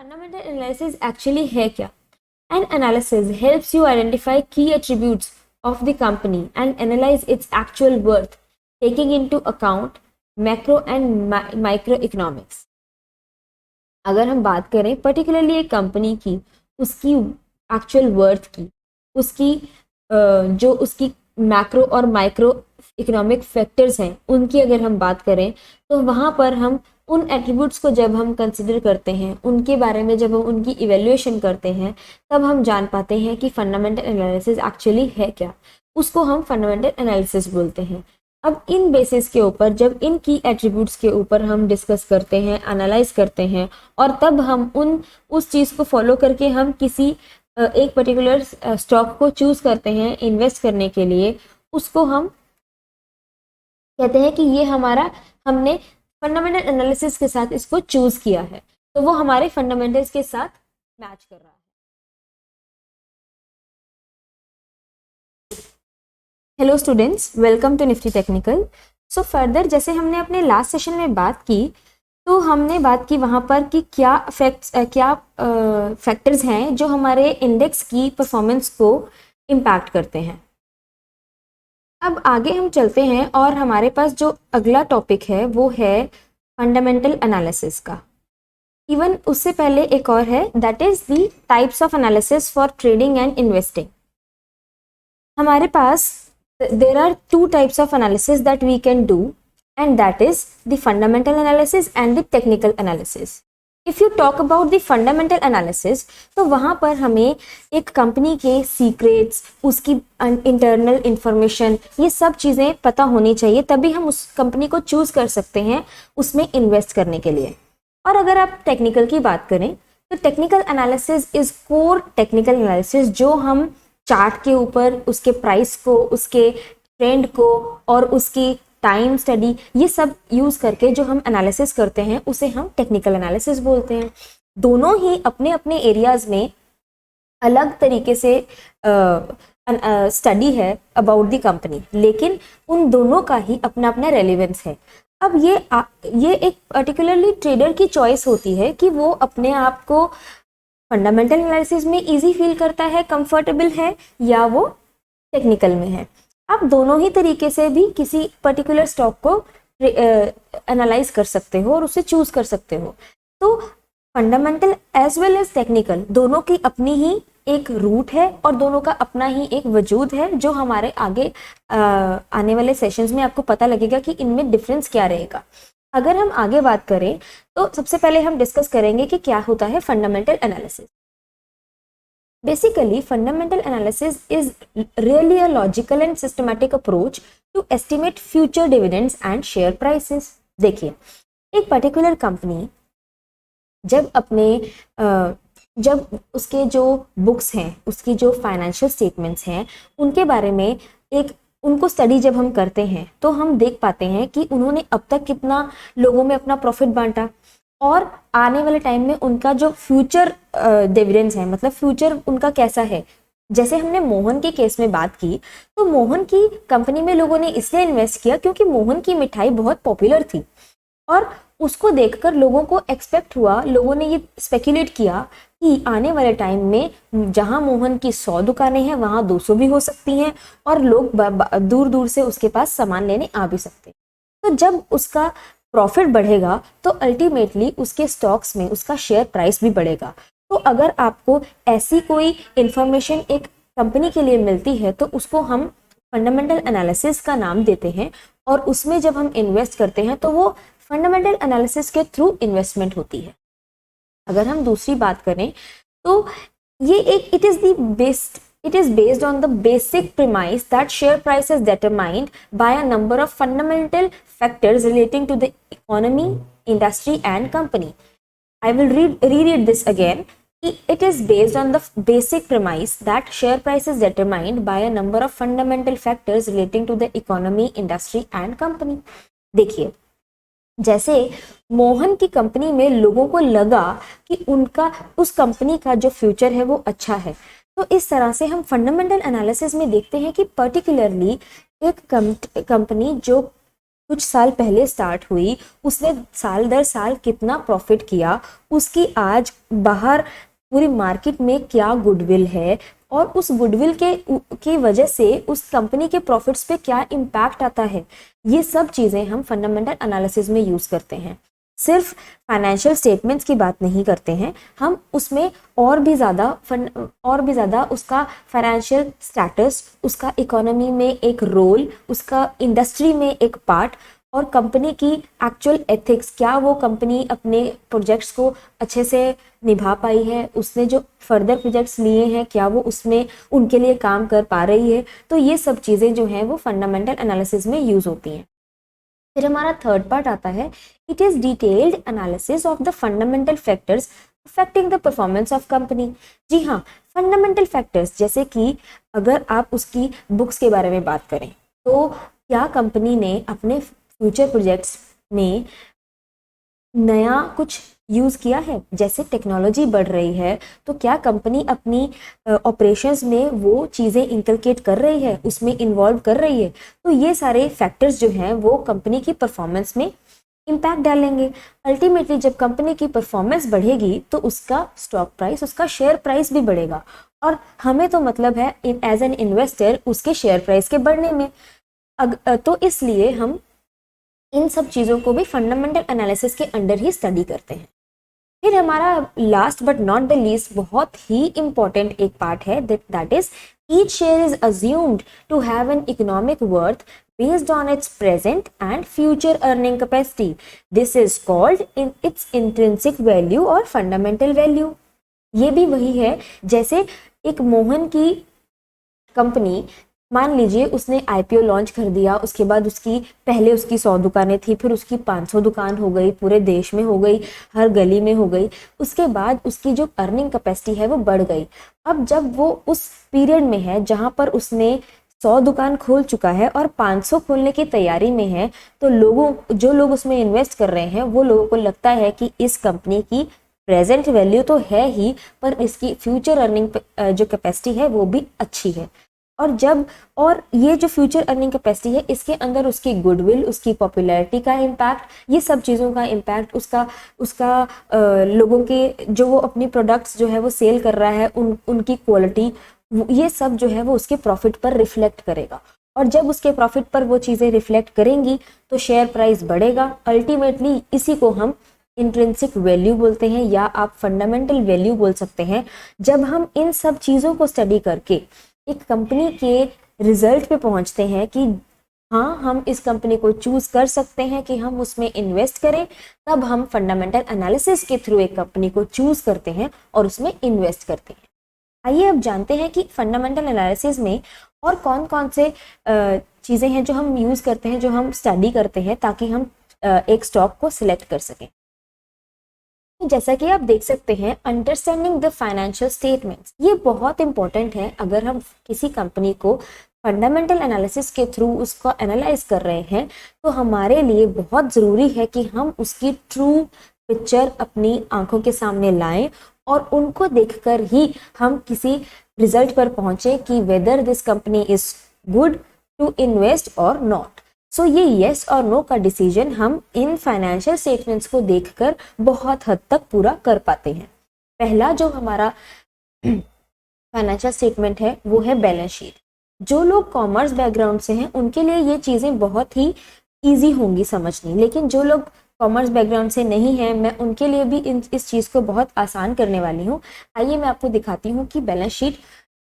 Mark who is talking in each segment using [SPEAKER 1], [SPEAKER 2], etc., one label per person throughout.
[SPEAKER 1] Fundamental analysis actually है क्या? An analysis helps you identify key attributes of the company and analyze its actual worth, taking into account macro and microeconomics. अगर हम बात करें particularly एक company की, उसकी एक्चुअल वर्थ की, उसकी जो उसकी मैक्रो और माइक्रो इकोनॉमिक फैक्टर्स हैं उनकी अगर हम बात करें, तो वहाँ पर हम उन एट्रीब्यूट्स को जब हम कंसिडर करते हैं, उनके बारे में जब हम उनकी इवेल्युएशन करते हैं, तब हम जान पाते हैं कि फंडामेंटल एनालिसिस एक्चुअली है क्या। उसको हम फंडामेंटल एनालिसिस बोलते हैं। अब इन बेसिस के ऊपर जब इन की एट्रीब्यूट्स के ऊपर हम डिस्कस करते हैं, एनालाइज करते हैं, और तब हम उस चीज़ को फॉलो करके हम किसी एक पर्टिकुलर स्टॉक को चूज करते हैं इन्वेस्ट करने के लिए, उसको हम कहते हैं कि ये हमने फंडामेंटल एनालिसिस के साथ इसको चूज किया है, तो वो हमारे फंडामेंटल्स के साथ मैच कर रहा है। Hello students, welcome to Nifty technical. So further जैसे हमने अपने लास्ट सेशन में बात की, तो हमने बात की वहाँ पर कि क्या फैक्टर्स हैं जो हमारे इंडेक्स की परफॉर्मेंस को इम्पैक्ट करते हैं। अब आगे हम चलते हैं और हमारे पास जो अगला टॉपिक है वो है फंडामेंटल एनालिसिस का। इवन उससे पहले एक और है, that is the types of analysis for trading and investing. हमारे पास there are two types of analysis that we can do, and that is the fundamental analysis and the technical analysis. If you talk about the fundamental analysis, तो वहाँ पर हमें एक company के secrets, उसकी internal information, ये सब चीज़ें पता होनी चाहिए, तभी हम उस कंपनी को चूज कर सकते हैं उसमें इन्वेस्ट करने के लिए। और अगर आप टेक्निकल की बात करें तो technical analysis is core technical analysis, जो हम चार्ट के ऊपर उसके प्राइस को, उसके ट्रेंड को और उसकी टाइम स्टडी, ये सब यूज करके जो हम एनालिसिस करते हैं उसे हम टेक्निकल एनालिसिस बोलते हैं। दोनों ही अपने अपने एरियाज में अलग तरीके से स्टडी है अबाउट द कंपनी, लेकिन उन दोनों का ही अपना अपना रेलेवेंस है। अब ये एक पर्टिकुलरली ट्रेडर की चॉइस होती है कि वो अपने आप को फंडामेंटल एनालिसिस में इजी फील करता है, कंफर्टेबल है, या वो टेक्निकल में है। आप दोनों ही तरीके से भी किसी पर्टिकुलर स्टॉक को एनालाइज कर सकते हो और उसे चूज कर सकते हो। तो fundamental as well as technical दोनों की अपनी ही एक रूट है और दोनों का अपना ही एक वजूद है, जो हमारे आगे आने वाले सेशंस में आपको पता लगेगा कि इनमें डिफरेंस क्या रहेगा। अगर हम आगे बात करें तो सबसे पहले हम डिस्कस करेंगे कि क्या होता है fundamental analysis. Basically, fundamental analysis is really a logical and systematic approach to estimate future dividends and share prices. देखिए, एक पर्टिकुलर कंपनी जब उसके जो बुक्स हैं, उसकी जो फाइनेंशियल स्टेटमेंट्स हैं, उनके बारे में उनको स्टडी जब हम करते हैं तो हम देख पाते हैं कि उन्होंने अब तक कितना लोगों में अपना प्रॉफिट बांटा, और आने वाले टाइम में उनका जो फ्यूचर डिविडेंड्स है, मतलब फ्यूचर उनका कैसा है। जैसे हमने मोहन के केस में बात की, तो मोहन की कंपनी में लोगों ने इसलिए इन्वेस्ट किया क्योंकि मोहन की मिठाई बहुत पॉपुलर थी, और उसको देखकर लोगों को एक्सपेक्ट हुआ, लोगों ने ये स्पेक्युलेट किया कि आने वाले टाइम में जहां मोहन की 100 दुकानें हैं वहां 200 भी हो सकती हैं, और लोग दूर दूर से उसके पास सामान लेने आ भी सकते हैं। तो जब उसका प्रॉफिट बढ़ेगा तो अल्टीमेटली उसके स्टॉक्स में उसका शेयर प्राइस भी बढ़ेगा। तो अगर आपको ऐसी कोई इंफॉर्मेशन एक कंपनी के लिए मिलती है तो उसको हम फंडामेंटल एनालिसिस का नाम देते हैं, और उसमें जब हम इन्वेस्ट करते हैं तो वो फंडामेंटल एनालिसिस के थ्रू इन्वेस्टमेंट होती है। अगर हम दूसरी बात करें तो it is based on the basic premise that share price is determined by a number of fundamental factors relating to the economy, industry and company. I will reread this again. It is based on the basic premise that share price is determined by a number of fundamental factors relating to the economy, industry and company. देखिए, जैसे मोहन की company में लोगों को लगा कि उस company का जो फ्यूचर है वो अच्छा है, तो इस तरह से हम फंडामेंटल एनालिसिस में देखते हैं कि पर्टिकुलरली एक कंपनी जो कुछ साल पहले स्टार्ट हुई, उसने साल दर साल कितना प्रॉफिट किया, उसकी आज बाहर पूरी मार्केट में क्या गुडविल है, और उस गुडविल की वजह से उस कंपनी के प्रॉफिट्स पे क्या इम्पैक्ट आता है, ये सब चीज़ें हम फंडामेंटल एनालिसिस में यूज़ करते हैं। सिर्फ फाइनेंशियल स्टेटमेंट्स की बात नहीं करते हैं हम, उसमें और भी ज़्यादा उसका फाइनेंशियल स्टेटस, उसका इकोनॉमी में एक रोल, उसका इंडस्ट्री में एक पार्ट, और कंपनी की एक्चुअल एथिक्स, क्या वो कंपनी अपने प्रोजेक्ट्स को अच्छे से निभा पाई है, उसने जो फर्दर प्रोजेक्ट्स लिए हैं क्या वो उसमें उनके लिए काम कर पा रही है। तो ये सब चीज़ें जो हैं वो फंडामेंटल एनालिसिस में यूज़ होती हैं। फिर हमारा थर्ड पार्ट आता है, it is detailed analysis of the fundamental factors affecting the performance of company. जी हाँ, फंडामेंटल फैक्टर्स, जैसे कि अगर आप उसकी बुक्स के बारे में बात करें तो क्या कंपनी ने अपने फ्यूचर प्रोजेक्ट्स में नया कुछ यूज़ किया है, जैसे टेक्नोलॉजी बढ़ रही है तो क्या कंपनी अपनी ऑपरेशंस में वो चीज़ें इंकलकेट कर रही है, उसमें इन्वॉल्व कर रही है। तो ये सारे फैक्टर्स जो हैं वो कंपनी की परफॉर्मेंस में इम्पैक्ट डालेंगे। अल्टीमेटली जब कंपनी की परफॉर्मेंस बढ़ेगी तो उसका स्टॉक प्राइस, उसका शेयर प्राइस भी बढ़ेगा, और हमें तो मतलब है एज एन इन्वेस्टर उसके शेयर प्राइस के बढ़ने में। तो इसलिए हम इन सब चीज़ों को भी फंडामेंटल एनालिसिस के अंडर ही स्टडी करते हैं। फिर हमारा last but not the least बहुत ही इंपॉर्टेंट एक पार्ट है, that is each share is assumed to have an economic worth based on its present and future earning capacity. This is called in its intrinsic value और fundamental value. ये भी वही है जैसे एक मोहन की कंपनी, मान लीजिए उसने आईपीओ लॉन्च कर दिया, उसके बाद पहले उसकी 100 दुकानें थी, फिर उसकी 500 दुकान हो गई, पूरे देश में हो गई, हर गली में हो गई। उसके बाद उसकी जो अर्निंग कैपेसिटी है वो बढ़ गई। अब जब वो उस पीरियड में है जहाँ पर उसने 100 दुकान खोल चुका है और 500 खोलने की तैयारी में है, तो जो लोग उसमें इन्वेस्ट कर रहे हैं वो लोगों को लगता है कि इस कंपनी की प्रेजेंट वैल्यू तो है ही, पर इसकी फ्यूचर अर्निंग जो कैपेसिटी है वो भी अच्छी है। और ये जो फ्यूचर अर्निंग कैपेसिटी है, इसके अंदर उसकी गुडविल, उसकी पॉपुलैरिटी का इम्पैक्ट, ये सब चीज़ों का इम्पैक्ट, उसका लोगों के जो वो अपनी प्रोडक्ट्स जो है वो सेल कर रहा है, उनकी क्वालिटी, ये सब जो है वो उसके प्रॉफिट पर रिफ्लेक्ट करेगा। और जब उसके प्रॉफिट पर वो चीज़ें रिफ्लेक्ट करेंगी तो शेयर प्राइस बढ़ेगा। अल्टीमेटली इसी को हम इंट्रिंसिक वैल्यू बोलते हैं, या आप फंडामेंटल वैल्यू बोल सकते हैं। जब हम इन सब चीज़ों को स्टडी करके एक कंपनी के रिजल्ट पे पहुंचते हैं कि हाँ, हम इस कंपनी को चूज कर सकते हैं कि हम उसमें इन्वेस्ट करें, तब हम फंडामेंटल एनालिसिस के थ्रू एक कंपनी को चूज करते हैं और उसमें इन्वेस्ट करते हैं। आइए अब जानते हैं कि फंडामेंटल एनालिसिस में और कौन कौन से चीज़ें हैं जो हम यूज़ करते हैं, जो हम स्टडी करते हैं ताकि हम एक स्टॉक को सिलेक्ट कर सकें। जैसा कि आप देख सकते हैं, अंडरस्टैंडिंग द फाइनेंशियल स्टेटमेंट्स, ये बहुत इंपॉर्टेंट है। अगर हम किसी कंपनी को फंडामेंटल एनालिसिस के थ्रू उसको एनालाइज कर रहे हैं तो हमारे लिए बहुत ज़रूरी है कि हम उसकी ट्रू पिक्चर अपनी आंखों के सामने लाएं और उनको देखकर ही हम किसी रिजल्ट पर पहुंचे कि whether this company is good to invest और नॉट। सो ये येस और नो का डिसीजन हम इन फाइनेंशियल स्टेटमेंट्स को देखकर बहुत हद तक पूरा कर पाते हैं। पहला जो हमारा फाइनेंशियल स्टेटमेंट है वो है बैलेंस शीट। जो लोग कॉमर्स बैकग्राउंड से हैं उनके लिए ये चीज़ें बहुत ही ईजी होंगी समझनी, लेकिन जो लोग कॉमर्स बैकग्राउंड से नहीं है, मैं उनके लिए भी इस चीज़ को बहुत आसान करने वाली हूँ। आइए मैं आपको दिखाती हूँ कि बैलेंस शीट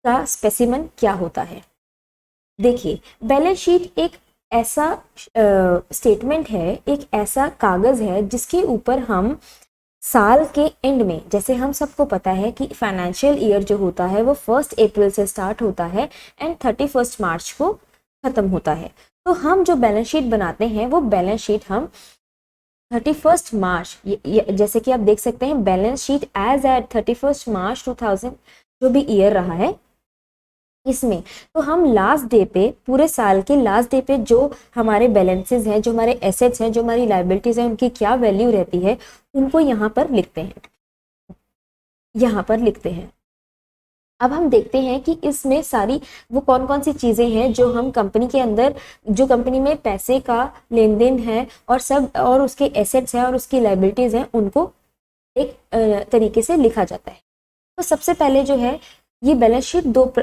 [SPEAKER 1] का स्पेसिमन क्या होता है। देखिए, बैलेंस शीट एक ऐसा स्टेटमेंट है, एक ऐसा कागज़ है जिसके ऊपर हम साल के एंड में, जैसे हम सबको पता है कि फाइनेंशियल ईयर जो होता है वो 1 अप्रैल से स्टार्ट होता है एंड 31 मार्च को ख़त्म होता है। तो हम जो बैलेंस शीट बनाते हैं वो बैलेंस शीट हम 31 मार्च, जैसे कि आप देख सकते हैं बैलेंस शीट एज एट 31 मार्च 2000 जो भी ईयर रहा है इसमें, तो हम लास्ट डे पे, पूरे साल के लास्ट डे पे जो हमारे बैलेंसेस हैं, जो हमारे एसेट्स हैं, जो हमारी लायबिलिटीज हैं, उनकी क्या वैल्यू रहती है उनको यहाँ पर लिखते हैं। अब हम देखते हैं कि इसमें सारी वो कौन कौन सी चीज़ें हैं जो हम कंपनी के अंदर, जो कंपनी में पैसे का लेन देन है और सब, और उसके एसेट्स हैं और उसकी लाइबिलिटीज़ हैं, उनको एक तरीके से लिखा जाता है। तो सबसे पहले जो है ये बैलेंस शीट दो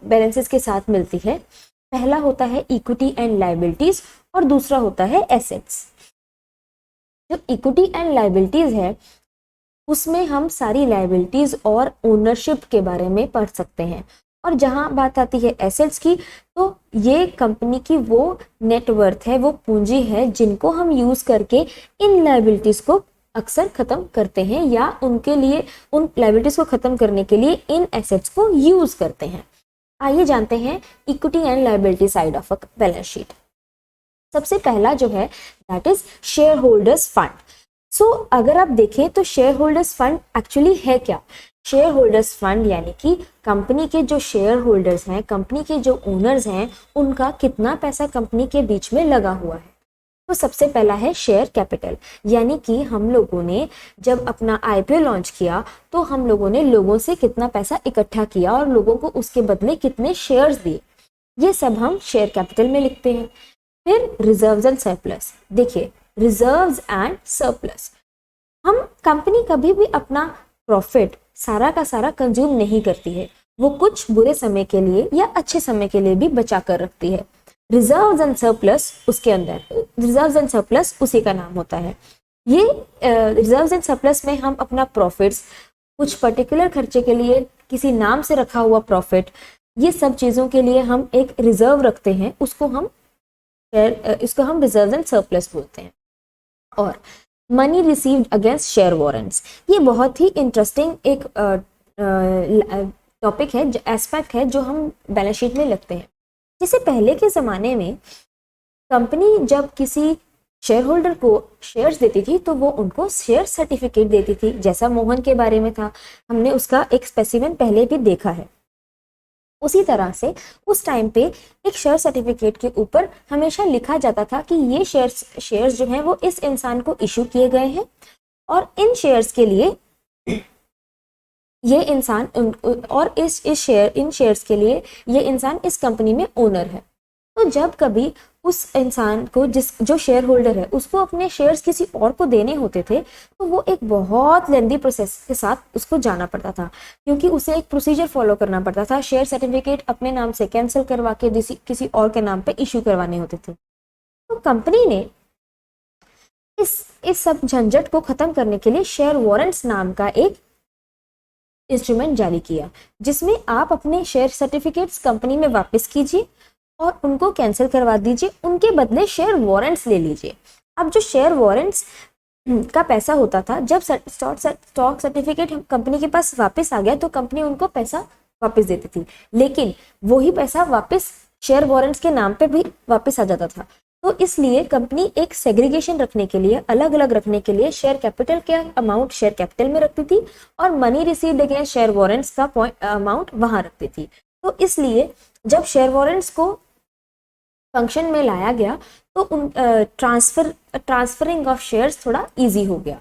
[SPEAKER 1] बैलेंसेस के साथ मिलती है। पहला होता है इक्विटी एंड लाइबिलिटीज और दूसरा होता है एसेट्स। जो इक्विटी एंड लाइबिलिटीज है उसमें हम सारी लाइबिलिटीज और ओनरशिप के बारे में पढ़ सकते हैं, और जहां बात आती है एसेट्स की, तो ये कंपनी की वो नेटवर्थ है, वो पूंजी है जिनको हम यूज करके इन लाइबिलिटीज को अक्सर खत्म करते हैं, या उनके लिए, उन लाइबिलिटीज को खत्म करने के लिए इन एसेट्स को यूज करते हैं। आइए जानते हैं equity and liability side of a balance sheet. सबसे पहला जो है that is shareholders fund. So अगर आप देखें तो शेयर होल्डर्स फंड एक्चुअली है क्या? शेयर होल्डर्स फंड यानी कि कंपनी के जो शेयर होल्डर्स हैं, कंपनी के जो ओनर्स हैं, उनका कितना पैसा कंपनी के बीच में लगा हुआ है। तो सबसे पहला है शेयर कैपिटल, यानी कि हम लोगों ने जब अपना आईपीओ लॉन्च किया तो हम लोगों ने लोगों से कितना पैसा इकट्ठा किया और लोगों को उसके बदले कितने शेयर्स दिए, ये सब हम शेयर कैपिटल में लिखते हैं। फिर रिजर्व्स एंड सरप्लस। देखिए, रिजर्व्स एंड सरप्लस, हम कंपनी कभी भी अपना प्रॉफिट सारा का सारा कंज्यूम नहीं करती है, वो कुछ बुरे समय के लिए या अच्छे समय के लिए भी बचा कर रखती है। रिजर्व्स एंड सरप्लस, उसके अंदर रिजर्व्स एंड सरप्लस उसी का नाम होता है। ये रिजर्व्स एंड सरप्लस में हम अपना प्रॉफिट्स, कुछ पर्टिकुलर खर्चे के लिए किसी नाम से रखा हुआ प्रॉफिट, ये सब चीज़ों के लिए हम एक रिजर्व रखते हैं, उसको हम रिजर्व्स एंड सरप्लस बोलते हैं। और money received against share warrants, ये बहुत ही इंटरेस्टिंग एक टॉपिक है, एस्पेक्ट है जो हम बैलेंस शीट में लिखते हैं। जैसे पहले के ज़माने में कंपनी जब किसी शेयर होल्डर को शेयर्स देती थी तो वो उनको शेयर सर्टिफिकेट देती थी, जैसा मोहन के बारे में था, हमने उसका एक स्पेसिमेन पहले भी देखा है। उसी तरह से उस टाइम पे एक शेयर सर्टिफिकेट के ऊपर हमेशा लिखा जाता था कि ये शेयर्स जो हैं वो इस इंसान को इशू किए गए हैं, और इन शेयर्स के लिए ये इंसान और इन शेयर्स के लिए ये इंसान इस कंपनी में ओनर है। तो जब कभी उस इंसान को, जो शेयर होल्डर है, उसको अपने शेयर्स किसी और को देने होते थे तो वो एक बहुत लेंदी प्रोसेस के साथ उसको जाना पड़ता था, क्योंकि उसे एक प्रोसीजर फॉलो करना पड़ता था। शेयर सर्टिफिकेट अपने नाम से कैंसिल करवा के किसी और के नाम पे इश्यू करवाने होते थे। तो कंपनी ने इस सब झंझट को खत्म करने के लिए शेयर वारंट्स नाम का एक इंस्ट्रूमेंट जारी किया, जिसमें आप अपने शेयर सर्टिफिकेट्स कंपनी में वापस कीजिए और उनको कैंसिल करवा दीजिए, उनके बदले शेयर वारंट्स ले लीजिए। अब जो शेयर वारंट्स का पैसा होता था, जब स्टॉक सर्टिफिकेट कंपनी के पास वापस आ गया तो कंपनी उनको पैसा वापस देती थी, लेकिन वही पैसा वापस शेयर वारंट्स के नाम पे भी वापस आ जाता था। तो इसलिए कंपनी एक सेग्रीगेशन रखने के लिए, अलग अलग रखने के लिए शेयर कैपिटल के अमाउंट शेयर कैपिटल में रखती थी और money received against share warrants का अमाउंट वहां रखती थी। तो इसलिए जब शेयर वारंट्स को फंक्शन में लाया गया तो उन ट्रांसफरिंग ऑफ शेयर्स थोड़ा इजी हो गया।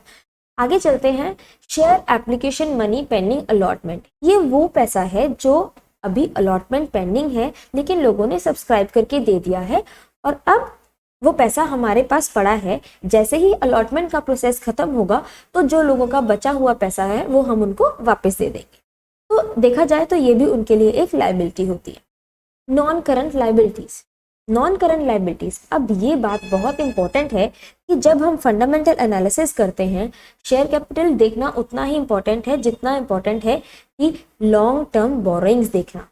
[SPEAKER 1] आगे चलते हैं, share application money pending allotment. ये वो पैसा है जो अभी अलॉटमेंट पेंडिंग है, लेकिन लोगों ने सब्सक्राइब करके दे दिया है और अब वो पैसा हमारे पास पड़ा है। जैसे ही अलॉटमेंट का प्रोसेस खत्म होगा तो जो लोगों का बचा हुआ पैसा है वो हम उनको वापस दे देंगे। तो देखा जाए तो ये भी उनके लिए एक लायबिलिटी होती है। Non current liabilities, non current liabilities, अब ये बात बहुत इंपॉर्टेंट है कि जब हम फंडामेंटल एनालिसिस करते हैं, शेयर कैपिटल देखना उतना ही इंपॉर्टेंट है जितना इंपॉर्टेंट है कि लॉन्ग टर्म बोरोइंग्स देखना।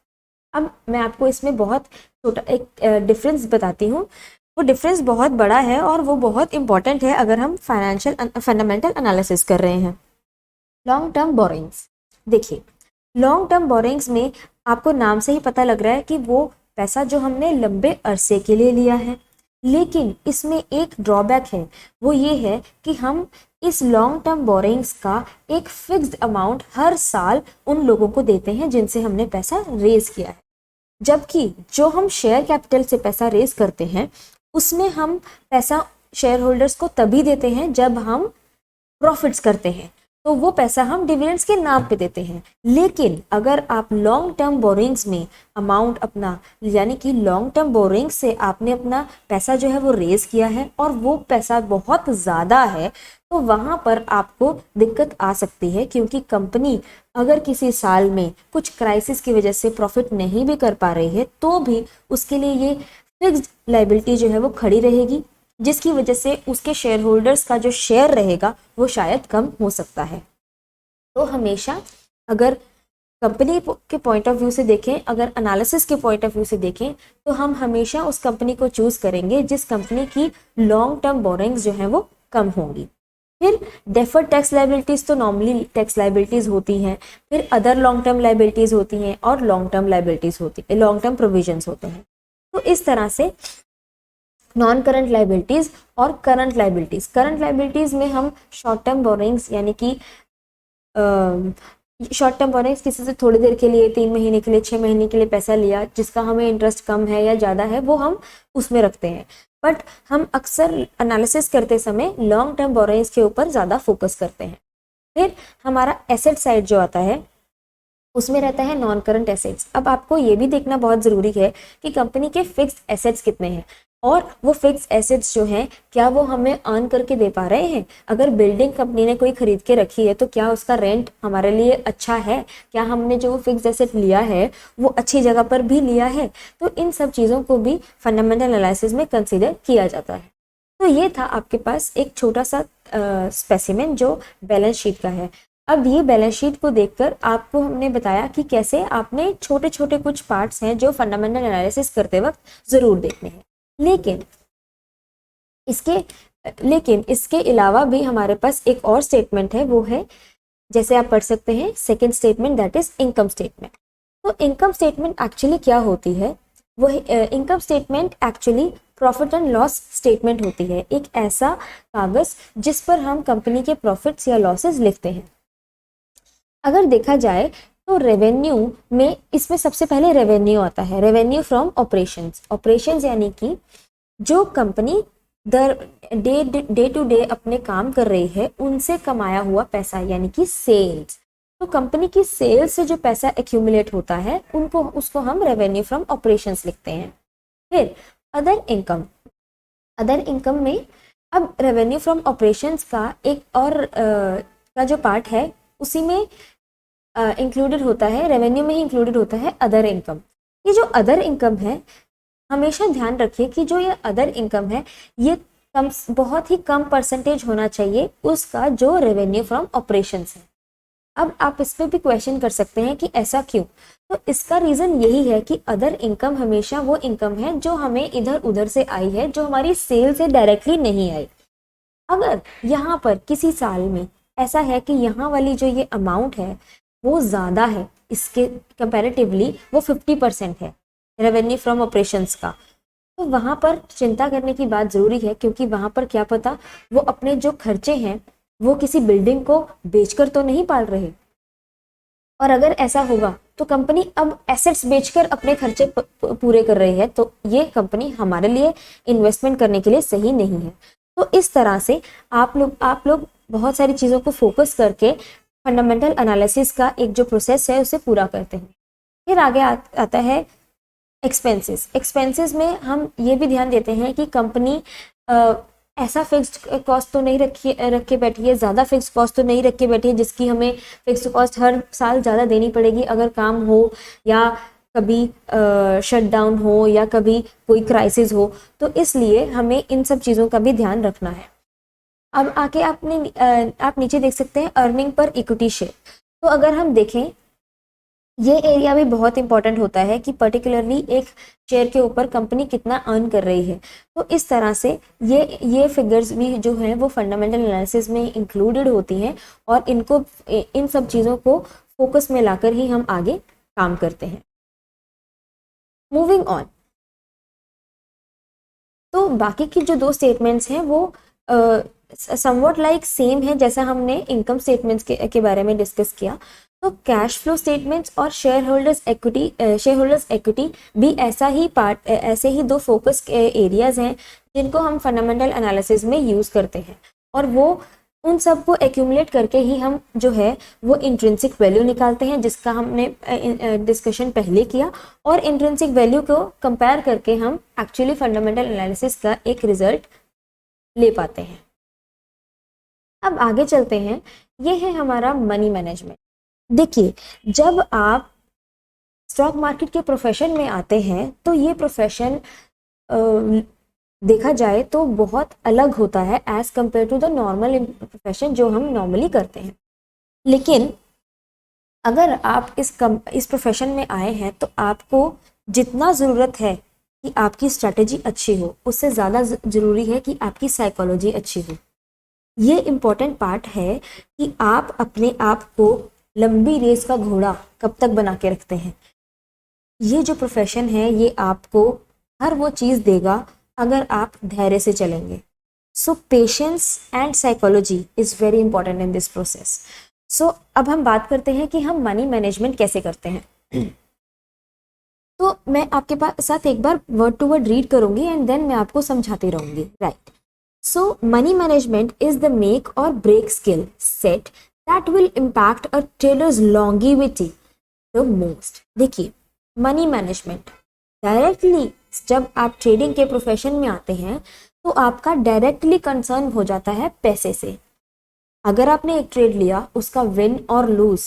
[SPEAKER 1] अब मैं आपको इसमें बहुत छोटा एक डिफरेंस बताती हूँ, वो डिफरेंस बहुत बड़ा है और वो बहुत इंपॉर्टेंट है अगर हम फाइनेंशियल फंडामेंटल एनालिसिस कर रहे हैं। लॉन्ग टर्म बोरोइंग्स, देखिए लॉन्ग टर्म बोरोइंग्स में आपको नाम से ही पता लग रहा है कि वो पैसा जो हमने लंबे अरसे के लिए लिया है, लेकिन इसमें एक ड्रॉबैक है, वो ये है कि हम इस लॉन्ग टर्म बोरोइंग्स का एक फिक्स्ड अमाउंट हर साल उन लोगों को देते हैं जिनसे हमने पैसा रेज किया है, जबकि जो हम शेयर कैपिटल से पैसा रेज करते हैं उसमें हम पैसा शेयर होल्डर्स को तभी देते हैं जब हम प्रॉफिट्स करते हैं। तो वो पैसा हम डिविडेंड्स के नाम पे देते हैं। लेकिन अगर आप लॉन्ग टर्म बोरिंग्स में अमाउंट अपना, यानी कि लॉन्ग टर्म बोरिंग्स से आपने अपना पैसा जो है वो रेज किया है और वो पैसा बहुत ज़्यादा है, तो वहाँ पर आपको दिक्कत आ सकती है, क्योंकि कंपनी अगर किसी साल में कुछ क्राइसिस की वजह से प्रॉफिट नहीं भी कर पा रही है तो भी उसके लिए ये फिक्स्ड लायबिलिटी जो है वो खड़ी रहेगी, जिसकी वजह से उसके शेयर होल्डर्स का जो शेयर रहेगा वो शायद कम हो सकता है। तो हमेशा अगर कंपनी के पॉइंट ऑफ व्यू से देखें, अगर एनालिसिस के पॉइंट ऑफ व्यू से देखें, तो हम हमेशा उस कंपनी को चूज करेंगे जिस कंपनी की लॉन्ग टर्म बोरिंग्स जो है वो कम होंगी। फिर डेफर्ड टैक्स लाइबिलिटीज तो नॉर्मली टैक्स लाइबिलिटीज होती हैं, फिर अदर लॉन्ग टर्म लाइबिलिटीज होती हैं और लॉन्ग टर्म लाइबिलिटीज होती है, लॉन्ग टर्म प्रोविजंस होते हैं। तो इस तरह से नॉन करंट लाइबिलिटीज और करंट लाइबिलिटीज, करंट लाइबिलिटीज में हम शॉर्ट टर्म बोरिंग्स, यानी कि शॉर्ट टर्म बोरिंग्स, किसी से थोड़ी देर के लिए, 3 महीने के लिए, 6 महीने के लिए पैसा लिया जिसका हमें इंटरेस्ट कम है या ज़्यादा है, वो हम उसमें रखते हैं। बट हम अक्सर एनालिसिस करते समय लॉन्ग टर्म बोरिंग्स के ऊपर ज़्यादा फोकस करते हैं। फिर हमारा एसेट साइड जो आता है उसमें रहता है नॉन करंट एसेट्स। अब आपको ये भी देखना बहुत ज़रूरी है कि कंपनी के फिक्स्ड एसेट्स कितने हैं और वो फिक्स्ड एसेट्स जो हैं क्या वो हमें अर्न करके दे पा रहे हैं। अगर बिल्डिंग कंपनी ने कोई खरीद के रखी है तो क्या उसका रेंट हमारे लिए अच्छा है, क्या हमने जो फिक्स्ड एसेट लिया है वो अच्छी जगह पर भी लिया है। तो इन सब चीज़ों को भी फंडामेंटल एनालिसिस में कंसिडर किया जाता है। तो ये था आपके पास एक छोटा सा स्पेसिमेन जो बैलेंस शीट का है। अब ये बैलेंस शीट को देखकर आपको हमने बताया कि कैसे आपने छोटे छोटे कुछ पार्ट्स हैं जो फंडामेंटल एनालिसिस करते वक्त ज़रूर देखने हैं। लेकिन इसके अलावा भी हमारे पास एक और स्टेटमेंट है, वो है, जैसे आप पढ़ सकते हैं, second statement, that is income statement. तो इनकम स्टेटमेंट एक्चुअली क्या होती है, वो income statement actually profit and loss statement होती है, एक ऐसा कागज जिस पर हम कंपनी के प्रॉफिट्स या लॉसेस लिखते हैं। अगर देखा जाए तो रेवेन्यू में, इसमें सबसे पहले रेवेन्यू आता है, रेवेन्यू फ्रॉम ऑपरेशंस। ऑपरेशंस यानी कि जो कंपनी डे टू डे अपने काम कर रही है उनसे कमाया हुआ पैसा, यानी कि सेल्स। तो कंपनी की सेल्स से जो पैसा एक्यूमुलेट होता है उसको हम रेवेन्यू फ्रॉम ऑपरेशंस लिखते हैं। फिर अदर इनकम, अदर इनकम में अब रेवेन्यू फ्रॉम ऑपरेशंस का एक और का जो पार्ट है उसी में इंक्लूडेड होता है, रेवेन्यू में ही इंक्लूडेड होता है अदर इनकम। ये जो अदर इनकम है, हमेशा ध्यान रखिए कि जो ये अदर इनकम है ये बहुत ही कम परसेंटेज होना चाहिए उसका जो रेवेन्यू फ्रॉम ऑपरेशंस है। अब आप इस पर भी क्वेश्चन कर सकते हैं कि ऐसा क्यों। तो इसका रीज़न यही है कि अदर इनकम हमेशा वो इनकम है जो हमें इधर उधर से आई है, जो हमारी सेल से डायरेक्टली नहीं आई। अगर यहाँ पर किसी साल में ऐसा है कि यहाँ वाली जो ये अमाउंट है वो ज़्यादा है, इसके कंपैरेटिवली वो 50% है रेवेन्यू फ्रॉम ऑपरेशंस का, तो वहाँ पर चिंता करने की बात ज़रूरी है, क्योंकि वहाँ पर क्या पता वो अपने जो खर्चे हैं वो किसी बिल्डिंग को बेचकर तो नहीं पाल रहे। और अगर ऐसा होगा तो कंपनी अब एसेट्स बेचकर अपने खर्चे पूरे कर रही है, तो ये कंपनी हमारे लिए इन्वेस्टमेंट करने के लिए सही नहीं है। तो इस तरह से आप लोग बहुत सारी चीज़ों को फोकस करके फंडामेंटल एनालिसिस का एक जो प्रोसेस है उसे पूरा करते हैं। फिर आगे आता है एक्सपेंसेस। एक्सपेंसेस में हम ये भी ध्यान देते हैं कि कंपनी ऐसा फिक्स्ड कॉस्ट तो नहीं रख के बैठी है, ज़्यादा फिक्स्ड कॉस्ट तो नहीं रख के बैठी है जिसकी हमें फिक्स्ड कॉस्ट हर साल ज़्यादा देनी पड़ेगी अगर काम हो या कभी शटडाउन हो या कभी कोई क्राइसिस हो। तो इसलिए हमें इन सब चीज़ों का भी ध्यान रखना है। अब आके आप नीचे देख सकते हैं अर्निंग पर इक्विटी शेयर। तो अगर हम देखें ये एरिया भी बहुत इंपॉर्टेंट होता है कि पर्टिकुलरली एक शेयर के ऊपर कंपनी कितना अर्न कर रही है। तो इस तरह से ये फिगर्स भी जो हैं वो फंडामेंटल एनालिसिस में इंक्लूडेड होती हैं और इन सब चीज़ों को फोकस में लाकर ही हम आगे काम करते हैं। मूविंग ऑन, तो बाकी की जो 2 स्टेटमेंट्स हैं वो समवॉट लाइक सेम है जैसा हमने इनकम स्टेटमेंट्स के बारे में डिस्कस किया। तो कैश फ्लो स्टेटमेंट्स और शेयर होल्डर्स इक्विटी भी ऐसे ही 2 फोकस एरियाज हैं जिनको हम फंडामेंटल एनालिसिस में यूज़ करते हैं। और वो उन सब को एक्यूमुलेट करके ही हम जो है वो इंट्रिंसिक वैल्यू निकालते हैं, जिसका हमने डिस्कशन पहले किया, और इंट्रिंसिक वैल्यू को कंपेयर करके हम एक्चुअली फंडामेंटल एनालिसिस का एक रिजल्ट ले पाते हैं। अब आगे चलते हैं, ये है हमारा मनी मैनेजमेंट। देखिए, जब आप स्टॉक मार्केट के प्रोफेशन में आते हैं तो ये प्रोफेशन देखा जाए तो बहुत अलग होता है as compare to the normal profession जो हम नॉर्मली करते हैं। लेकिन अगर आप इस प्रोफेशन में आए हैं तो आपको जितना ज़रूरत है कि आपकी स्ट्रैटेजी अच्छी हो, उससे ज़्यादा ज़रूरी है कि आपकी साइकोलॉजी अच्छी हो। ये इम्पॉर्टेंट पार्ट है कि आप अपने आप को लंबी रेस का घोड़ा कब तक बना के रखते हैं। ये जो प्रोफेशन है ये आपको हर वो चीज़ देगा अगर आप धैर्य से चलेंगे। So patience and psychology is very important in this process. So अब हम बात करते हैं कि हम मनी मैनेजमेंट कैसे करते हैं। तो मैं आपके पास साथ एक बार वर्ड टू वर्ड रीड करूंगी एंड देन मैं आपको समझाती रहूंगी, right. So money management is the make or break skill set that will impact a trader's longevity the most. देखिए, मनी मैनेजमेंट डायरेक्टली जब आप ट्रेडिंग के प्रोफेशन में आते हैं तो आपका डायरेक्टली कंसर्न हो जाता है पैसे से। अगर आपने एक ट्रेड लिया, उसका विन और लूज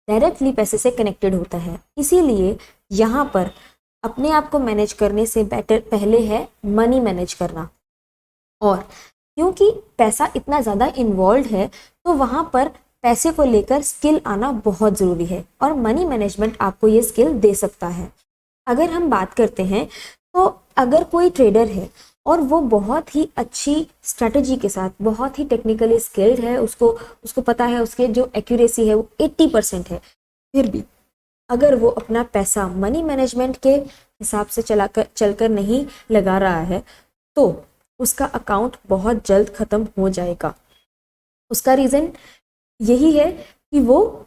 [SPEAKER 1] डायरेक्टली पैसे से कनेक्टेड होता है। इसीलिए यहाँ पर अपने आप को मैनेज करने से बेटर पहले है मनी मैनेज करना। और क्योंकि पैसा इतना ज़्यादा इन्वॉल्व है तो वहाँ पर पैसे को लेकर स्किल आना बहुत ज़रूरी है, और मनी मैनेजमेंट आपको ये स्किल दे सकता है। अगर हम बात करते हैं तो अगर कोई ट्रेडर है और वो बहुत ही अच्छी स्ट्रैटेजी के साथ बहुत ही टेक्निकली स्किल्ड है, उसको पता है उसके जो एक्यूरेसी है वो 80% है, फिर भी अगर वो अपना पैसा मनी मैनेजमेंट के हिसाब से चलकर नहीं लगा रहा है तो उसका अकाउंट बहुत जल्द ख़त्म हो जाएगा। उसका रीज़न यही है कि वो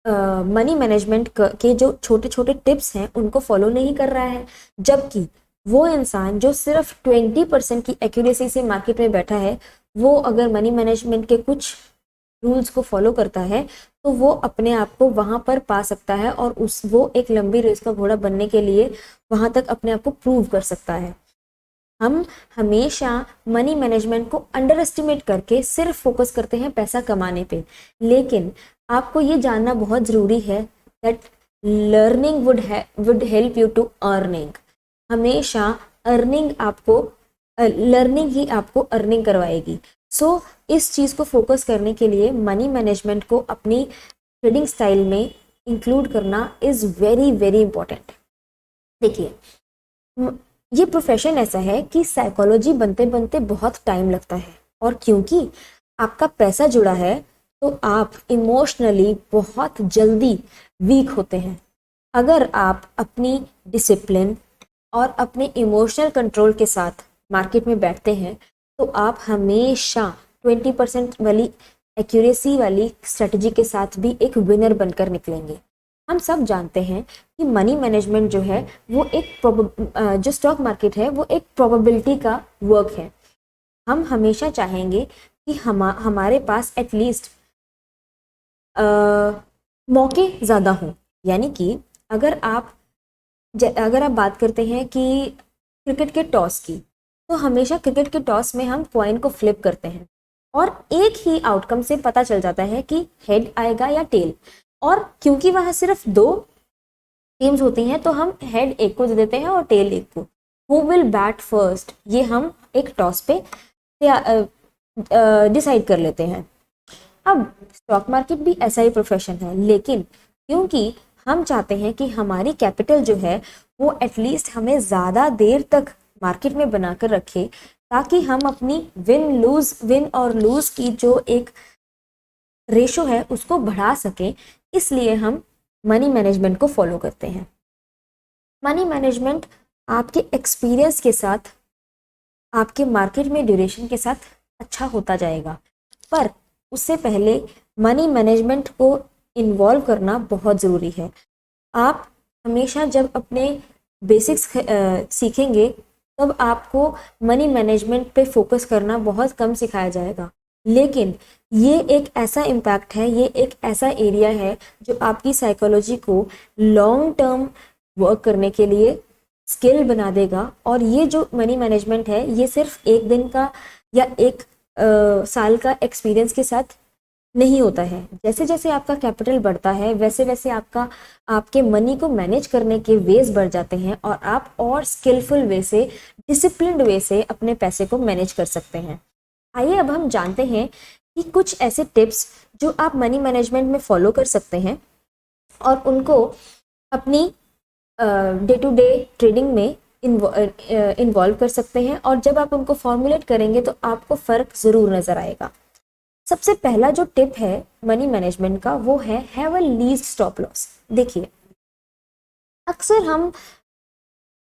[SPEAKER 1] मनी मैनेजमेंट के जो छोटे छोटे टिप्स हैं उनको फॉलो नहीं कर रहा है। जबकि वो इंसान जो सिर्फ 20% की एक्यूरेसी से मार्केट में बैठा है, वो अगर मनी मैनेजमेंट के कुछ रूल्स को फॉलो करता है तो वो अपने आप को वहाँ पर पा सकता है, और वो एक लंबी रेस का घोड़ा बनने के लिए वहाँ तक अपने आप को प्रूव कर सकता है। हम हमेशा मनी मैनेजमेंट को अंडर एस्टिमेट करके सिर्फ फोकस करते हैं पैसा कमाने पे, लेकिन आपको ये जानना बहुत ज़रूरी है that learning would help you to earning. हमेशा लर्निंग ही आपको अर्निंग करवाएगी। सो इस चीज़ को फोकस करने के लिए मनी मैनेजमेंट को अपनी ट्रेडिंग स्टाइल में इंक्लूड करना इज़ वेरी वेरी इंपॉर्टेंट। देखिए, ये प्रोफेशन ऐसा है कि साइकोलॉजी बनते बनते बहुत टाइम लगता है, और क्योंकि आपका पैसा जुड़ा है तो आप इमोशनली बहुत जल्दी वीक होते हैं। अगर आप अपनी डिसिप्लिन और अपने इमोशनल कंट्रोल के साथ मार्केट में बैठते हैं तो आप हमेशा 20% वाली एक्यूरेसी वाली स्ट्रेटजी के साथ भी एक विनर बनकर निकलेंगे। हम सब जानते हैं कि मनी मैनेजमेंट जो है वो जो स्टॉक मार्केट है वो एक प्रोबेबिलिटी का वर्क है। हम हमेशा चाहेंगे कि हमारे पास एटलीस्ट मौके ज़्यादा हों। यानी कि अगर आप बात करते हैं कि क्रिकेट के टॉस की, तो हमेशा क्रिकेट के टॉस में हम कॉइन को फ्लिप करते हैं और एक ही आउटकम से पता चल जाता है कि हेड आएगा या टेल। और क्योंकि वहाँ सिर्फ 2 टीम्स होती हैं तो हम हेड एक को दे देते हैं और टेल एक को। हु विल बैट फर्स्ट, ये हम एक टॉस पे डिसाइड कर लेते हैं। अब स्टॉक मार्केट भी ऐसा ही प्रोफेशन है, लेकिन क्योंकि हम चाहते हैं कि हमारी कैपिटल जो है वो एटलीस्ट हमें ज़्यादा देर तक मार्केट में बनाकर रखे, ताकि हम अपनी विन और लूज की जो एक रेशो है उसको बढ़ा सकें, इसलिए हम मनी मैनेजमेंट को फॉलो करते हैं। मनी मैनेजमेंट आपके एक्सपीरियंस के साथ, आपके मार्केट में ड्यूरेशन के साथ अच्छा होता जाएगा, पर उससे पहले मनी मैनेजमेंट को इन्वॉल्व करना बहुत ज़रूरी है। आप हमेशा जब अपने बेसिक्स सीखेंगे तब आपको मनी मैनेजमेंट पे फोकस करना बहुत कम सिखाया जाएगा। लेकिन ये एक ऐसा इम्पैक्ट है, ये एक ऐसा एरिया है जो आपकी साइकोलॉजी को लॉन्ग टर्म वर्क करने के लिए स्किल बना देगा। और ये जो मनी मैनेजमेंट है ये सिर्फ एक दिन का या एक साल का एक्सपीरियंस के साथ नहीं होता है। जैसे जैसे आपका कैपिटल बढ़ता है वैसे वैसे आपके मनी को मैनेज करने के वेज बढ़ जाते हैं और आप और स्किलफुल वे से, डिसिप्लिन्ड वे से अपने पैसे को मैनेज कर सकते हैं। आइए अब हम जानते हैं कि कुछ ऐसे टिप्स जो आप मनी मैनेजमेंट में फॉलो कर सकते हैं और उनको अपनी डे टू डे ट्रेडिंग में इन्वॉल्व कर सकते हैं, और जब आप उनको फॉर्मुलेट करेंगे तो आपको फ़र्क ज़रूर नज़र आएगा। सबसे पहला जो टिप है मनी मैनेजमेंट का वो है have a least stop loss. देखिए, अक्सर हम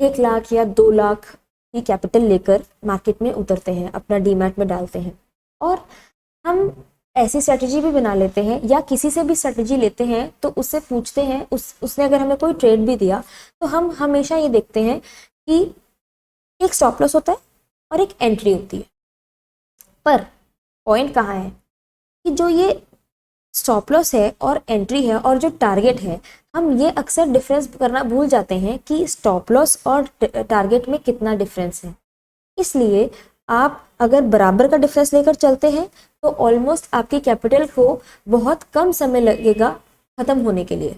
[SPEAKER 1] 1 लाख या 2 लाख की कैपिटल लेकर मार्केट में उतरते हैं, अपना डीमैट में डालते हैं, और हम ऐसी स्ट्रेटजी भी बना लेते हैं या किसी से भी स्ट्रेटजी लेते हैं तो उससे पूछते हैं, उसने अगर हमें कोई ट्रेड भी दिया तो हम हमेशा ये देखते हैं कि एक स्टॉप लॉस होता है और एक एंट्री होती है। पर पॉइंट कहाँ है कि जो ये स्टॉप लॉस है और एंट्री है और जो टारगेट है, हम ये अक्सर डिफरेंस करना भूल जाते हैं कि स्टॉप लॉस और टारगेट में कितना डिफरेंस है। इसलिए आप अगर बराबर का डिफरेंस लेकर चलते हैं तो ऑलमोस्ट आपकी कैपिटल को बहुत कम समय लगेगा ख़त्म होने के लिए।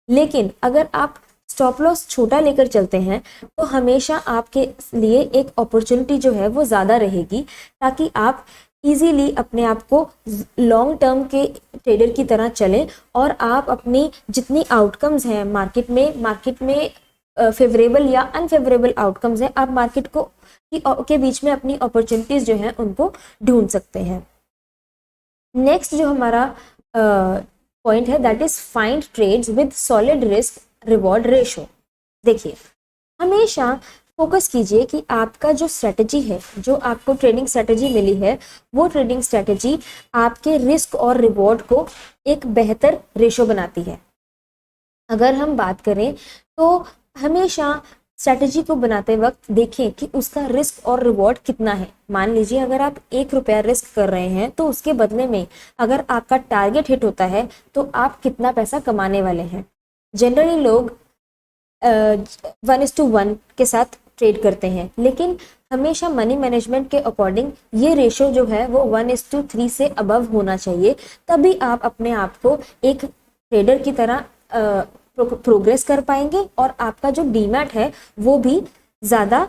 [SPEAKER 1] लेकिन अगर आप स्टॉप लॉस छोटा लेकर चलते हैं तो हमेशा आपके लिए एक अपॉर्चुनिटी जो है वो ज़्यादा रहेगी, ताकि आप इजीली अपने आप को लॉन्ग टर्म के ट्रेडर की तरह चलें और आप अपनी जितनी आउटकम्स हैं मार्केट में फेवरेबल या अनफेवरेबल आउटकम्स हैं, आप मार्केट को के बीच में अपनी अपॉर्चुनिटीज़ जो हैं उनको ढूंढ सकते हैं। नेक्स्ट जो हमारा पॉइंट है that is find trades with solid risk reward ratio. देखिए, हमेशा फोकस कीजिए कि आपका जो स्ट्रेटजी है, जो आपको ट्रेडिंग स्ट्रेटजी मिली है, वो ट्रेडिंग स्ट्रेटजी आपके रिस्क और रिवॉर्ड को एक बेहतर रेशो बनाती है। अगर हम बात करें तो हमेशा स्ट्रेटजी को बनाते वक्त देखें कि उसका रिस्क और रिवॉर्ड कितना है। मान लीजिए अगर आप 1 रुपया रिस्क कर रहे हैं तो उसके बदले में अगर आपका टारगेट हिट होता है तो आप कितना पैसा कमाने वाले हैं। जनरली लोग 1:1 के साथ ट्रेड करते हैं, लेकिन हमेशा मनी मैनेजमेंट के अकॉर्डिंग ये रेशो जो है वो 1:3 से अबव होना चाहिए, तभी आप अपने आप को एक ट्रेडर की तरह प्रोग्रेस कर पाएंगे और आपका जो डीमैट है वो भी ज़्यादा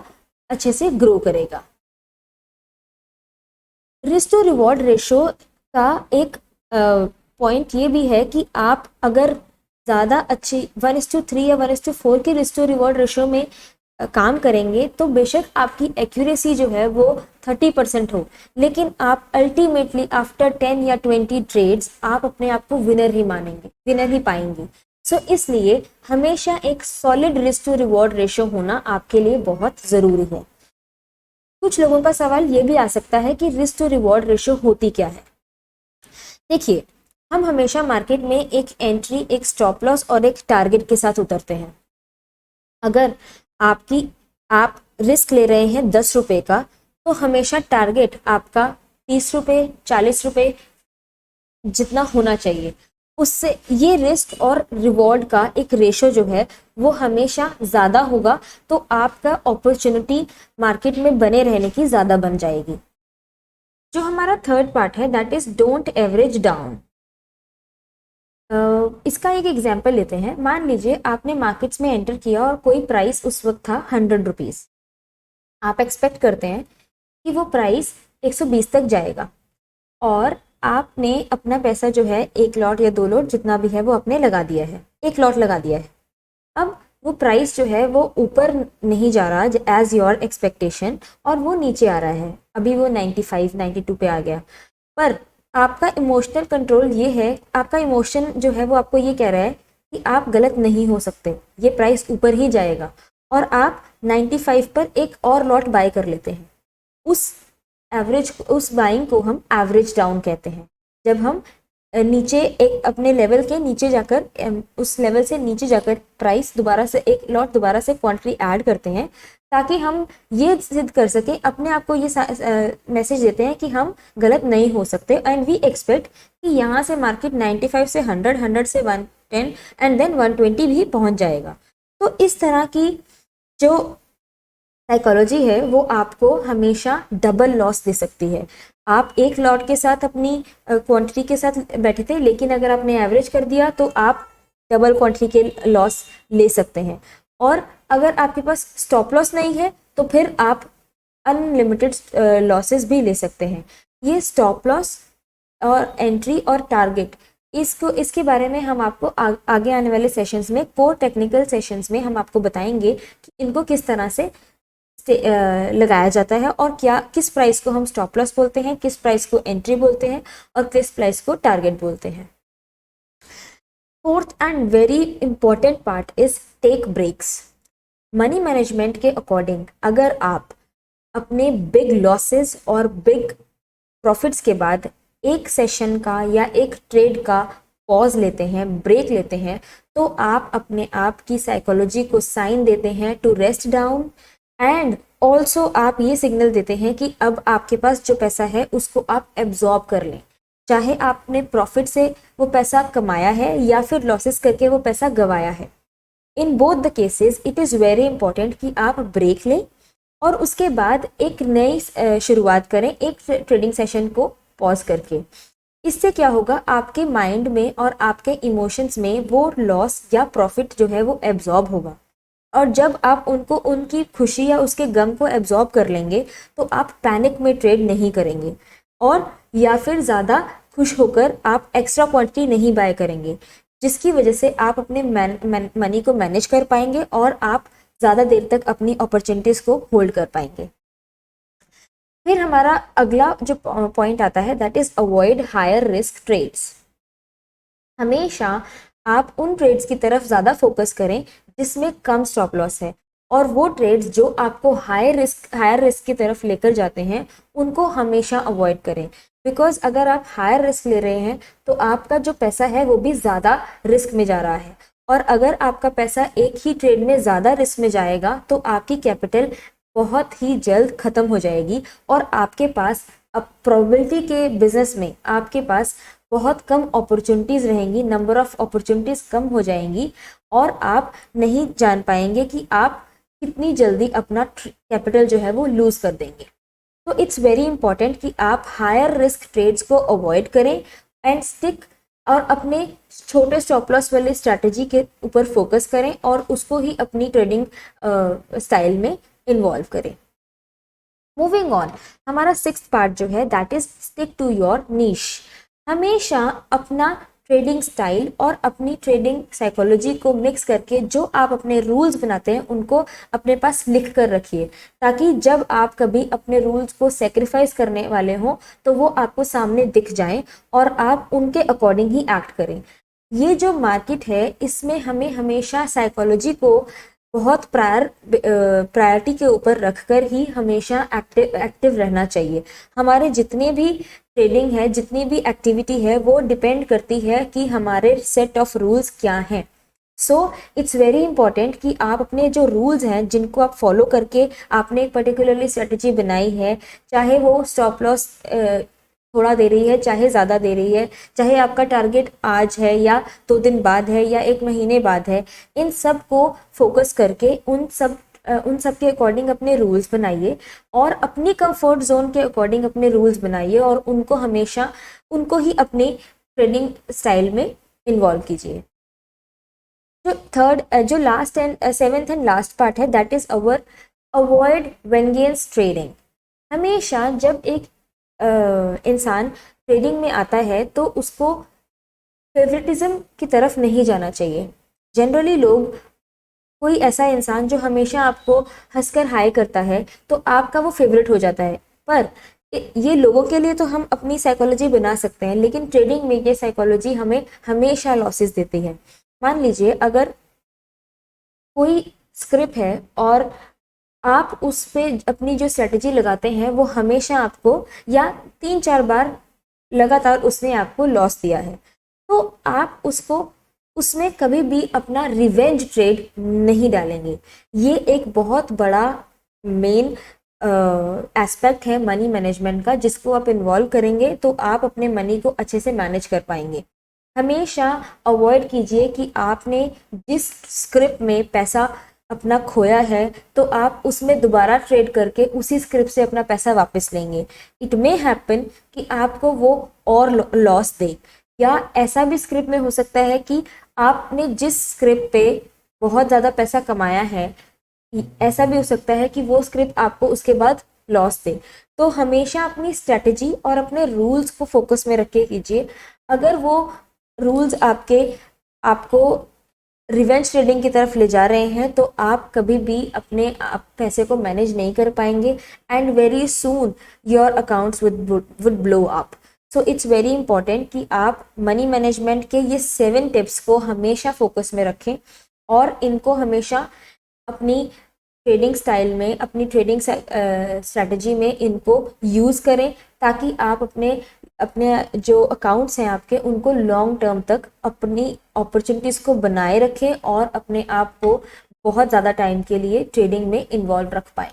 [SPEAKER 1] अच्छे से ग्रो करेगा। रिस्क टू रिवॉर्ड रेशो का एक पॉइंट ये भी है कि आप अगर ज़्यादा अच्छी 1:3 या 1:4 की रिस्क टू रिवॉर्ड रेशो में काम करेंगे तो बेशक आपकी एक्यूरेसी जो है वो 30% हो, लेकिन आप अल्टीमेटली आफ्टर 10 या 20 ट्रेड्स आप अपने आप को विनर ही पाएंगे। इसलिए हमेशा एक solid risk to reward ratio होना आपके लिए बहुत ज़रूरी है। कुछ लोगों का सवाल ये भी आ सकता है कि रिस्क टू रिवॉर्ड रेशो होती क्या है। देखिए, हम हमेशा मार्केट में एक एंट्री, एक स्टॉप लॉस और एक टारगेट के साथ उतरते हैं। अगर आप रिस्क ले रहे हैं 10 रुपये का तो हमेशा टारगेट आपका 30 रुपये, 40 रुपये जितना होना चाहिए। उससे ये रिस्क और रिवॉर्ड का एक रेशो जो है वो हमेशा ज़्यादा होगा, तो आपका अपॉर्चुनिटी मार्केट में बने रहने की ज़्यादा बन जाएगी। जो हमारा थर्ड पार्ट है that is don't average down. इसका एक एग्जाम्पल लेते हैं। मान लीजिए आपने मार्केट्स में एंटर किया और कोई प्राइस उस वक्त था 100 रुपीज़। आप एक्सपेक्ट करते हैं कि वो प्राइस 120 तक जाएगा और आपने अपना पैसा जो है 1 लॉट या 2 लॉट जितना भी है वो आपने लगा दिया है, 1 लॉट लगा दिया है। अब वो प्राइस जो है वो ऊपर नहीं जा रहा एज योर एक्सपेक्टेशन और वो नीचे आ रहा है, अभी वो 95, 92 पे आ गया। पर आपका इमोशनल कंट्रोल ये है, आपका इमोशन जो है वो आपको ये कह रहा है कि आप गलत नहीं हो सकते, ये प्राइस ऊपर ही जाएगा, और आप 95 पर एक और लॉट बाय कर लेते हैं। उस बाइंग को हम एवरेज डाउन कहते हैं। जब हम नीचे एक अपने लेवल के नीचे जाकर उस लेवल से नीचे जाकर प्राइस दोबारा से एक लॉट दोबारा से क्वांटिटी ऐड करते हैं, ताकि हम ये सिद्ध कर सकें, अपने आप को ये मैसेज देते हैं कि हम गलत नहीं हो सकते। एंड वी एक्सपेक्ट कि यहाँ से मार्केट 95 से 100, 100 से 110 एंड देन 120 भी पहुँच जाएगा। तो इस तरह की जो साइकोलॉजी है वो आपको हमेशा डबल लॉस दे सकती है। आप एक लॉट के साथ अपनी क्वांटिटी के साथ बैठे थे, लेकिन अगर आपने एवरेज कर दिया तो आप डबल क्वांटिटी के लॉस ले सकते हैं। और अगर आपके पास स्टॉप लॉस नहीं है तो फिर आप अनलिमिटेड लॉसेस भी ले सकते हैं। ये स्टॉप लॉस और एंट्री और टारगेट, इसके बारे में हम आपको आगे आने वाले सेशंस में, कोर टेक्निकल सेशंस में हम आपको बताएंगे कि इनको किस तरह से लगाया जाता है और किस प्राइस को हम स्टॉप लॉस बोलते हैं, किस प्राइस को एंट्री बोलते हैं और किस प्राइस को टारगेट बोलते हैं। Fourth and very important part is take breaks. Money management के अकॉर्डिंग अगर आप अपने बिग लॉसेस और बिग प्रॉफिट्स के बाद एक सेशन का या एक ट्रेड का पॉज लेते हैं, ब्रेक लेते हैं, तो आप अपने आप की साइकोलॉजी को साइन देते हैं to rest down. And also आप ये सिग्नल देते हैं कि अब आपके पास जो पैसा है उसको आप एब्जॉर्ब कर लें, चाहे आपने प्रॉफिट से वो पैसा कमाया है या फिर लॉसेस करके वो पैसा गवाया है। In both the cases it is very important कि आप ब्रेक लें और उसके बाद एक नई शुरुआत करें, एक ट्रेडिंग सेशन को पॉज करके। इससे क्या होगा, आपके माइंड में और आपके इमोशंस में वो लॉस या प्रॉफिट जो है वो एब्जॉर्ब होगा। और जब आप उनको, उनकी खुशी या उसके गम को एब्जॉर्ब कर लेंगे तो आप पैनिक में ट्रेड नहीं करेंगे और या फिर ज़्यादा खुश होकर आप एक्स्ट्रा क्वांटिटी नहीं बाय करेंगे, जिसकी वजह से आप अपने मनी को मैनेज कर पाएंगे और आप ज़्यादा देर तक अपनी अपॉर्चुनिटीज़ को होल्ड कर पाएंगे। फिर हमारा अगला जो पॉइंट आता है that is avoid higher risk trades. हमेशा आप उन ट्रेड्स की तरफ ज़्यादा फोकस करें जिसमें कम स्टॉप लॉस है, और वो ट्रेड्स जो आपको हायर रिस्क की तरफ लेकर जाते हैं उनको हमेशा अवॉइड करें। बिकॉज अगर आप हायर रिस्क ले रहे हैं तो आपका जो पैसा है वो भी ज़्यादा रिस्क में जा रहा है, और अगर आपका पैसा एक ही ट्रेड में ज़्यादा रिस्क में जाएगा तो आपकी कैपिटल बहुत ही जल्द ख़त्म हो जाएगी और आपके पास अब प्रोबेबिलिटी के बिजनेस में आपके पास बहुत कम अपॉर्चुनिटीज़ रहेंगी, नंबर ऑफ अपॉर्चुनिटीज़ कम हो जाएंगी और आप नहीं जान पाएंगे कि आप कितनी जल्दी अपना कैपिटल जो है वो लूज़ कर देंगे। तो इट्स वेरी इंपॉर्टेंट कि आप हायर रिस्क ट्रेड्स को अवॉइड करें एंड स्टिक और अपने छोटे स्टॉप लॉस वाली स्ट्रैटेजी के ऊपर फोकस करें और उसको ही अपनी ट्रेडिंग स्टाइल में इन्वॉल्व करें। मूविंग ऑन, हमारा सिक्स्थ पार्ट जो है that is stick to your niche. हमेशा अपना ट्रेडिंग स्टाइल और अपनी ट्रेडिंग साइकोलॉजी को मिक्स करके जो आप अपने रूल्स बनाते हैं उनको अपने पास लिख कर रखिए, ताकि जब आप कभी अपने रूल्स को सेक्रीफाइस करने वाले हों तो वो आपको सामने दिख जाएं और आप उनके अकॉर्डिंग ही एक्ट करें। ये जो मार्केट है इसमें हमें हमेशा साइकोलॉजी को बहुत प्रायोरिटी के ऊपर रखकर ही हमेशा एक्टिव रहना चाहिए। हमारे जितने भी ट्रेडिंग है, जितनी भी एक्टिविटी है, वो डिपेंड करती है कि हमारे सेट ऑफ रूल्स क्या हैं। सो इट्स वेरी इंपॉर्टेंट कि आप अपने जो रूल्स हैं जिनको आप फॉलो करके आपने एक पर्टिकुलरली स्ट्रेटजी बनाई है, चाहे वो स्टॉप लॉस थोड़ा दे रही है, चाहे ज़्यादा दे रही है, चाहे आपका टारगेट आज है या 2 दिन बाद है या 1 महीने बाद है, इन सब को फोकस करके उन सब के अकॉर्डिंग अपने रूल्स बनाइए और अपनी कंफर्ट जोन के अकॉर्डिंग अपने रूल्स बनाइए और उनको हमेशा उनको ही अपने ट्रेडिंग स्टाइल में इन्वॉल्व कीजिए। जो last and seventh and last part है दैट इज अवॉइड वेंगेंस ट्रेडिंग। हमेशा जब एक इंसान ट्रेडिंग में आता है तो उसको फेवरेटिज्म की तरफ नहीं जाना चाहिए। जनरली लोग, कोई ऐसा इंसान जो हमेशा आपको हंसकर हाय करता है तो आपका वो फेवरेट हो जाता है, पर ये लोगों के लिए तो हम अपनी साइकोलॉजी बना सकते हैं, लेकिन ट्रेडिंग में ये साइकोलॉजी हमें हमेशा लॉसेस देती है। मान लीजिए अगर कोई स्क्रिप्ट है और आप उस पे अपनी जो स्ट्रेटजी लगाते हैं वो हमेशा आपको या 3-4 बार लगातार उसने आपको लॉस दिया है, तो आप उसको उसमें कभी भी अपना रिवेंज ट्रेड नहीं डालेंगे। ये एक बहुत बड़ा मेन एस्पेक्ट है मनी मैनेजमेंट का, जिसको आप इन्वॉल्व करेंगे तो आप अपने मनी को अच्छे से मैनेज कर पाएंगे। हमेशा अवॉइड कीजिए कि आपने जिस स्क्रिप्ट में पैसा अपना खोया है तो आप उसमें दोबारा ट्रेड करके उसी स्क्रिप्ट से अपना पैसा वापस लेंगे। इट मे हैपन कि आपको वो और लॉस दे, या ऐसा भी स्क्रिप्ट में हो सकता है कि आपने जिस स्क्रिप्ट पे बहुत ज़्यादा पैसा कमाया है, ऐसा भी हो सकता है कि वो स्क्रिप्ट आपको उसके बाद लॉस दे। तो हमेशा अपनी स्ट्रेटजी और अपने रूल्स को फोकस में रख के कीजिए। अगर वो रूल्स आपको रिवेंज ट्रेडिंग की तरफ ले जा रहे हैं तो आप कभी भी अपने पैसे को मैनेज नहीं कर पाएंगे, and very soon your accounts would blow up. So it's very important कि आप मनी मैनेजमेंट के ये 7 टिप्स को हमेशा फोकस में रखें और इनको हमेशा अपनी ट्रेडिंग स्टाइल में, अपनी ट्रेडिंग स्ट्रैटेजी में इनको यूज़ करें, ताकि आप अपने अपने जो अकाउंट्स हैं आपके, उनको लॉन्ग टर्म तक अपनी अपॉर्चुनिटीज़ को बनाए रखें और अपने आप को बहुत ज़्यादा टाइम के लिए ट्रेडिंग में इन्वॉल्व रख पाएँ।